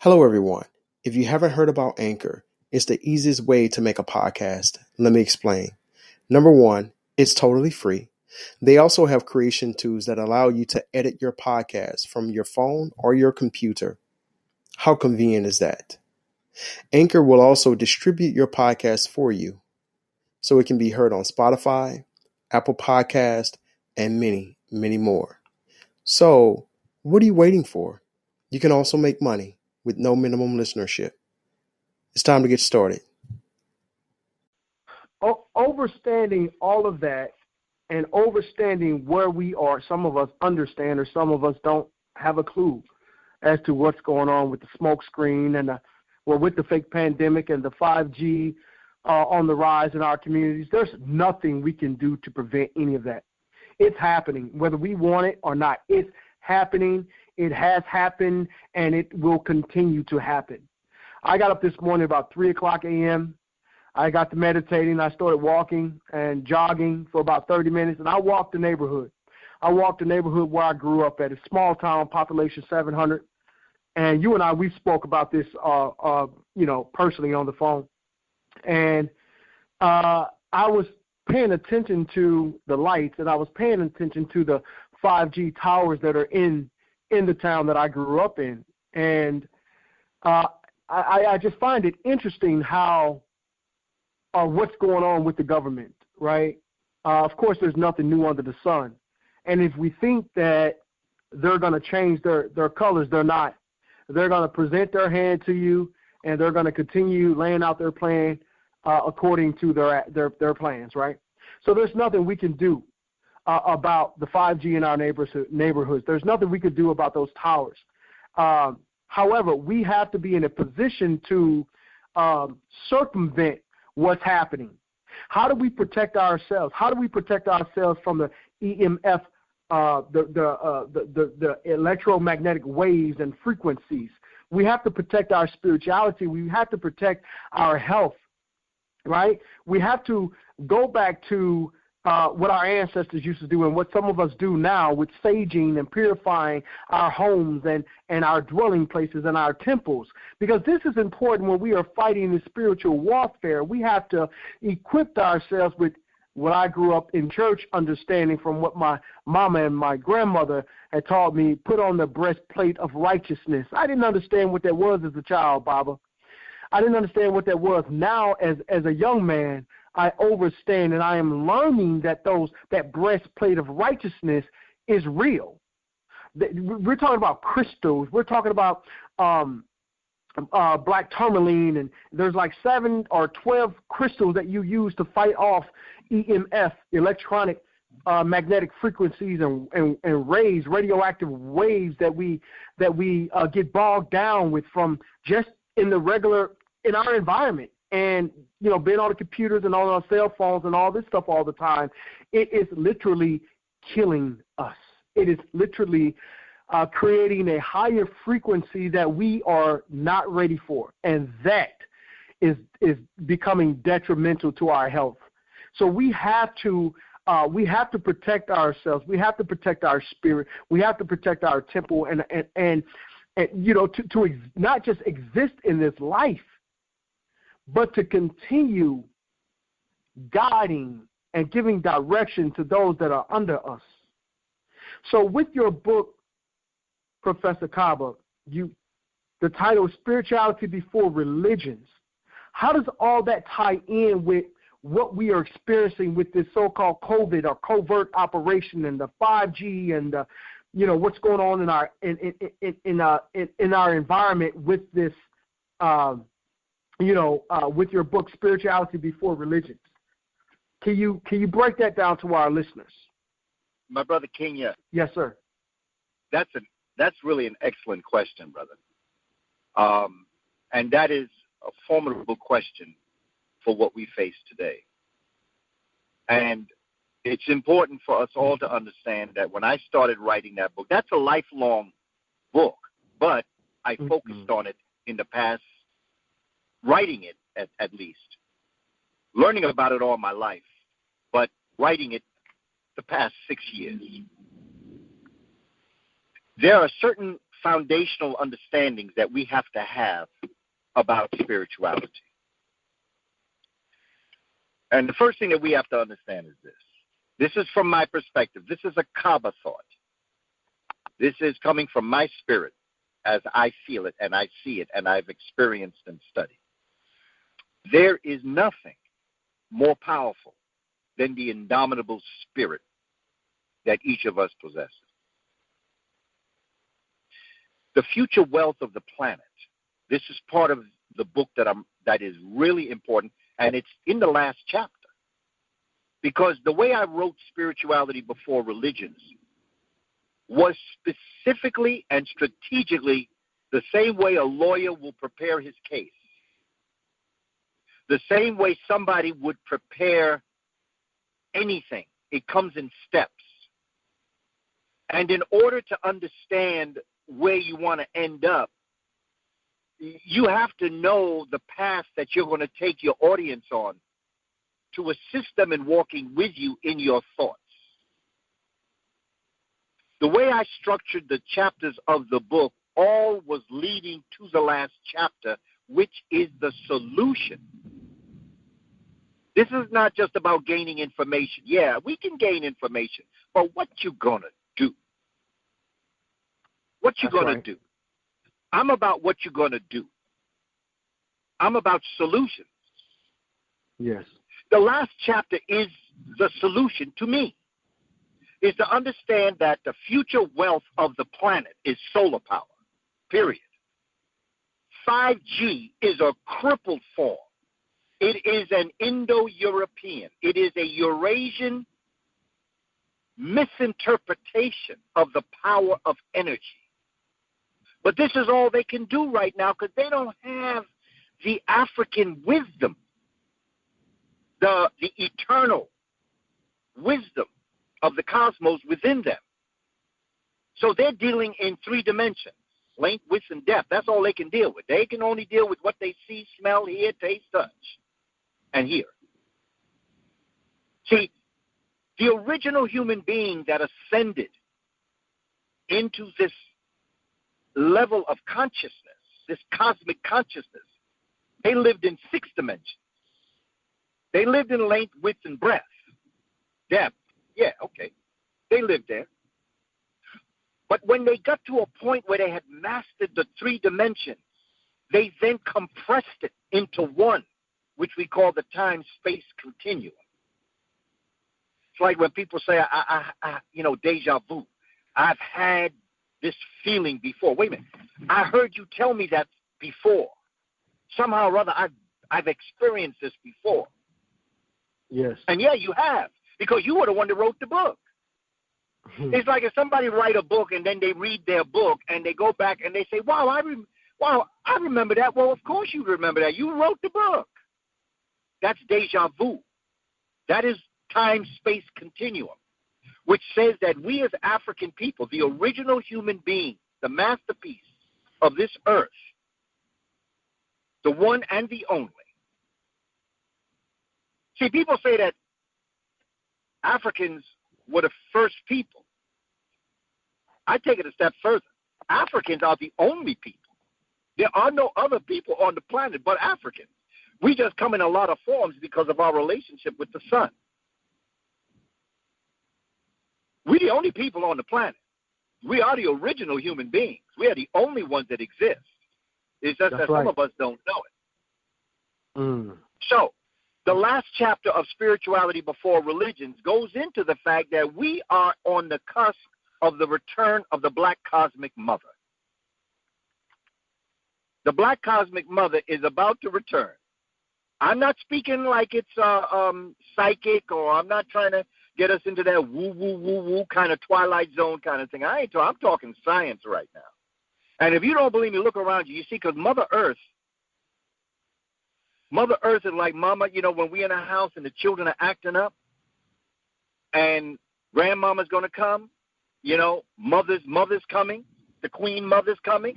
Hello, everyone. If you haven't heard about Anchor, it's the easiest way to make a podcast. Let me explain. Number one, it's totally free. They also have creation tools that allow you to edit your podcast from your phone or your computer. How convenient is that? Anchor will also distribute your podcast for you, so it can be heard on Spotify, Apple Podcast, and many, many more. So, what are you waiting for? You can also make money with no minimum listenership. It's time to get started. Overstanding all of that and overstanding where we are, some of us understand or some of us don't have a clue as to what's going on with the smoke screen and with the fake pandemic and the 5G on the rise in our communities. There's nothing we can do to prevent any of that. It's happening, whether we want it or not. It's happening. It has happened, and it will continue to happen. I got up this morning about 3 o'clock a.m. I got to meditating. I started walking and jogging for about 30 minutes, and I walked the neighborhood. I walked the neighborhood where I grew up at, a small town, population 700. And you and I, we spoke about this, personally on the phone. And I was paying attention to the lights, and I was paying attention to the 5G towers that are in the town that I grew up in. And I just find it interesting how what's going on with the government, right? Of course, there's nothing new under the sun. And if we think that they're going to change their colors, they're not. They're going to present their hand to you, and they're going to continue laying out their plan according to their plans, right? So there's nothing we can do about the 5G in our neighborhoods. There's nothing we could do about those towers. However, we have to be in a position to circumvent what's happening. How do we protect ourselves? How do we protect ourselves from the EMF, the electromagnetic waves and frequencies? We have to protect our spirituality. We have to protect our health, right? We have to go back to what our ancestors used to do and what some of us do now with saging and purifying our homes and our dwelling places and our temples. Because this is important when we are fighting the spiritual warfare. We have to equip ourselves with what I grew up in church understanding from what my mama and my grandmother had taught me, put on the breastplate of righteousness. I didn't understand what that was as a child, Baba. I didn't understand what that was. Now, as a young man, I understand, and I am learning that that breastplate of righteousness is real. We're talking about crystals. We're talking about black tourmaline, and there's like 7 or 12 crystals that you use to fight off EMF, electronic magnetic frequencies and rays, radioactive waves that we get bogged down with from just in our environment. And, being on the computers and on our cell phones and all this stuff all the time, it is literally killing us. It is literally creating a higher frequency that we are not ready for. And that is becoming detrimental to our health. So we have to protect ourselves. We have to protect our spirit. We have to protect our temple and to not just exist in this life, but to continue guiding and giving direction to those that are under us. So with your book, Professor Kaba, the title is Spirituality Before Religions. How does all that tie in with what we are experiencing with this so-called COVID or covert operation and the 5G and what's going on in our environment with this with your book, Spirituality Before Religions? Can you break that down to our listeners? My brother Kingya. Yes, sir. That's really an excellent question, brother. And that is a formidable question for what we face today. And it's important for us all to understand that when I started writing that book, that's a lifelong book, but I focused on it in the past, writing it at least, learning about it all my life, but writing it the past 6 years. There are certain foundational understandings that we have to have about spirituality. And the first thing that we have to understand is this. This is from my perspective. This is a Kaba thought. This is coming from my spirit as I feel it and I see it and I've experienced and studied. There is nothing more powerful than the indomitable spirit that each of us possesses. The future wealth of the planet. This is part of the book that is really important, and it's in the last chapter. Because the way I wrote Spirituality Before Religions was specifically and strategically the same way a lawyer will prepare his case. The same way somebody would prepare anything. It comes in steps. And in order to understand where you want to end up, you have to know the path that you're going to take your audience on to assist them in walking with you in your thoughts. The way I structured the chapters of the book, all was leading to the last chapter, which is the solution. This is not just about gaining information. Yeah, we can gain information, but what you going to do? What you going to do? I'm about what you're going to do. I'm about solutions. Yes. The last chapter is the solution to me, is to understand that the future wealth of the planet is solar power, period. 5G is a crippled form. It is an Indo-European. It is a Eurasian misinterpretation of the power of energy. But this is all they can do right now because they don't have the African wisdom, the eternal wisdom of the cosmos within them. So they're dealing in 3 dimensions, length, width, and depth. That's all they can deal with. They can only deal with what they see, smell, hear, taste, touch, and hear. See, the original human being that ascended into this level of consciousness, this cosmic consciousness, they lived in 6 dimensions. They lived in length, width, and breadth. Depth, yeah, okay. They lived there. But when they got to a point where they had mastered the 3 dimensions, they then compressed it into one, which we call the time-space continuum. It's like when people say, deja vu. I've had this feeling before. Wait a minute. I heard you tell me that before. Somehow or other, I've experienced this before. Yes. And yeah, you have, because you were the one that wrote the book. It's like if somebody write a book and then they read their book and they go back and they say, wow, I remember that. Well, of course you remember that. You wrote the book. That's deja vu. That is time-space continuum, which says that we as African people, the original human being, the masterpiece of this earth, the one and the only. See, people say that Africans were the first people. I take it a step further. Africans are the only people. There are no other people on the planet but Africans. We just come in a lot of forms because of our relationship with the sun. We're the only people on the planet. We are the original human beings. We are the only ones that exist. It's just that some of us don't know it. So, the last chapter of Spirituality Before Religions goes into the fact that we are on the cusp of the return of the Black Cosmic Mother. The Black Cosmic Mother is about to return. I'm not speaking like it's psychic, or I'm not trying to get us into that woo-woo-woo-woo kind of Twilight Zone kind of thing. I'm talking science right now. And if you don't believe me, look around you. You see, because Mother Earth is like Mama, when we're in a house and the children are acting up and grandmama's going to come, mother's coming, the queen mother's coming,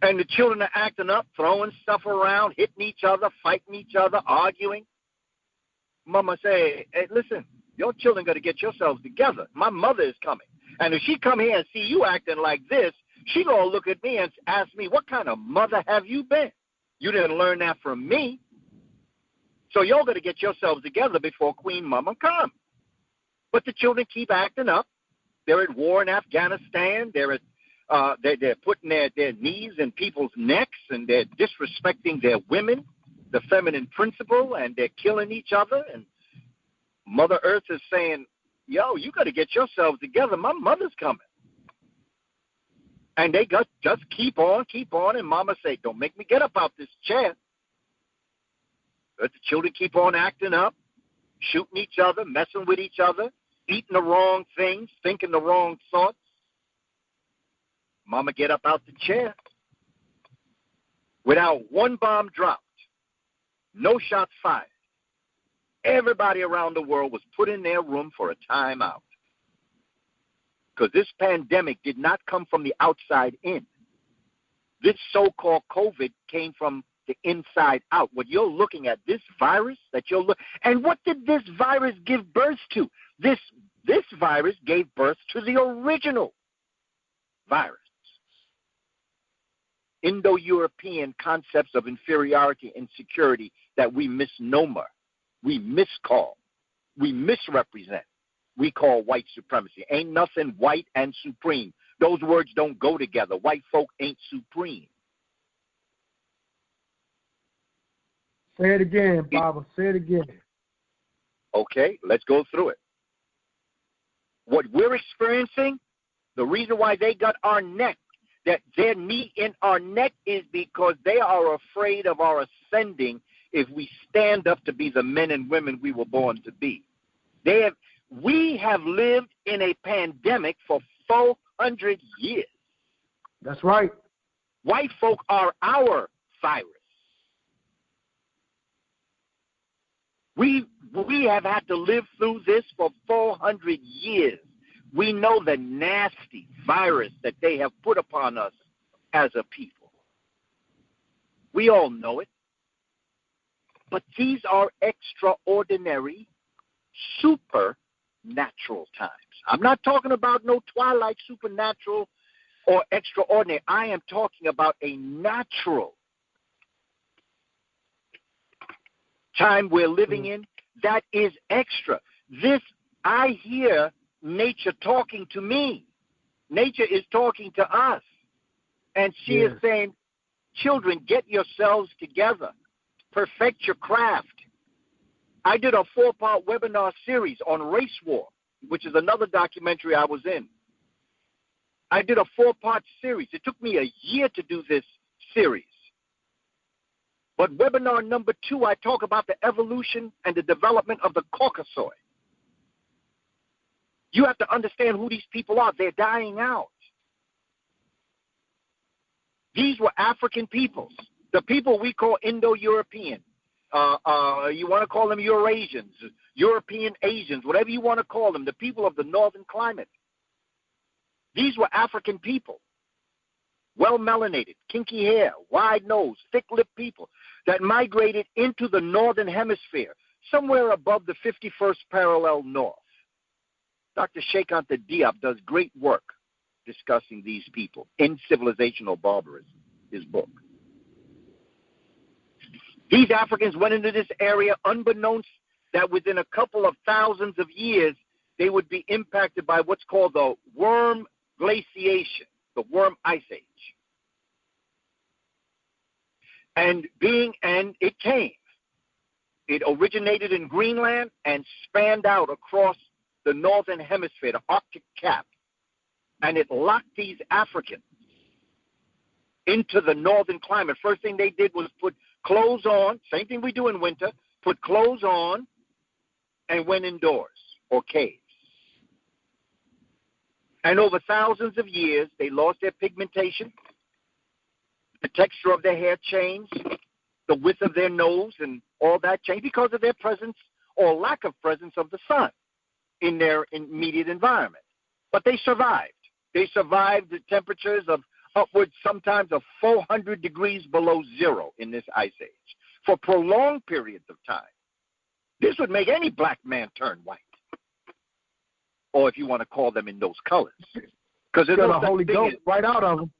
and the children are acting up, throwing stuff around, hitting each other, fighting each other, arguing. Mama say, hey, listen, your children got to get yourselves together. My mother is coming. And if she come here and see you acting like this, she going to look at me and ask me, what kind of mother have you been? You didn't learn that from me. So y'all got to get yourselves together before Queen Mama comes. But the children keep acting up. They're at war in Afghanistan. They're putting their knees in people's necks, and they're disrespecting their women, the feminine principle, and they're killing each other. And Mother Earth is saying, yo, you got to get yourselves together. My mother's coming. And they just keep on, and Mama say, don't make me get up out this chair. But the children keep on acting up, shooting each other, messing with each other, eating the wrong things, thinking the wrong thoughts. Mama get up out the chair. Without one bomb dropped, no shots fired, everybody around the world was put in their room for a timeout. Because this pandemic did not come from the outside in. This so-called COVID came from the inside out. What you're looking at, this virus that you're looking, and what did this virus give birth to? This virus gave birth to the original virus. Indo-European concepts of inferiority and security that we misnomer, we miscall, we misrepresent. We call white supremacy. Ain't nothing white and supreme. Those words don't go together. White folk ain't supreme. Say it again, Baba. Say it again. Okay, let's go through it. What we're experiencing, the reason why they got our neck, that their knee in our neck, is because they are afraid of our ascending if we stand up to be the men and women we were born to be. We have lived in a pandemic for 400 years. That's right. White folk are our virus. We have had to live through this for 400 years. We know the nasty virus that they have put upon us as a people. We all know it. But these are extraordinary, supernatural times. I'm not talking about no twilight supernatural or extraordinary. I am talking about a natural time we're living in that is extra. This, I hear nature talking to me. Nature is talking to us. And she is saying, children, get yourselves together. Perfect your craft. I did a 4-part webinar series on race war, which is another documentary I was in. I did a 4-part series. It took me a year to do this series. But webinar number 2, I talk about the evolution and the development of the Caucasoid. You have to understand who these people are. They're dying out. These were African peoples, the people we call Indo-European. You want to call them Eurasians, European Asians, whatever you want to call them, the people of the northern climate. These were African people, well-melanated, kinky hair, wide nose, thick-lipped people that migrated into the northern hemisphere, somewhere above the 51st parallel north. Dr. Sheikh Anta Diop does great work discussing these people in Civilizational Barbarism, his book. These Africans went into this area unbeknownst that within a couple of thousands of years, they would be impacted by what's called the worm glaciation, the worm ice age. And it came. It originated in Greenland and spanned out across the northern hemisphere, the Arctic cap. And it locked these Africans into the northern climate. First thing they did was put clothes on, same thing we do in winter, put clothes on and went indoors or caves. And over thousands of years, they lost their pigmentation, the texture of their hair changed, the width of their nose and all that changed because of their presence or lack of presence of the sun in their immediate environment. But they survived. They survived the temperatures of upwards sometimes of 400 degrees below zero in this ice age for prolonged periods of time. This would make any black man turn white or if you want to call them in those colors. Because there's Got no a Holy such thing Ghost as, right out of them.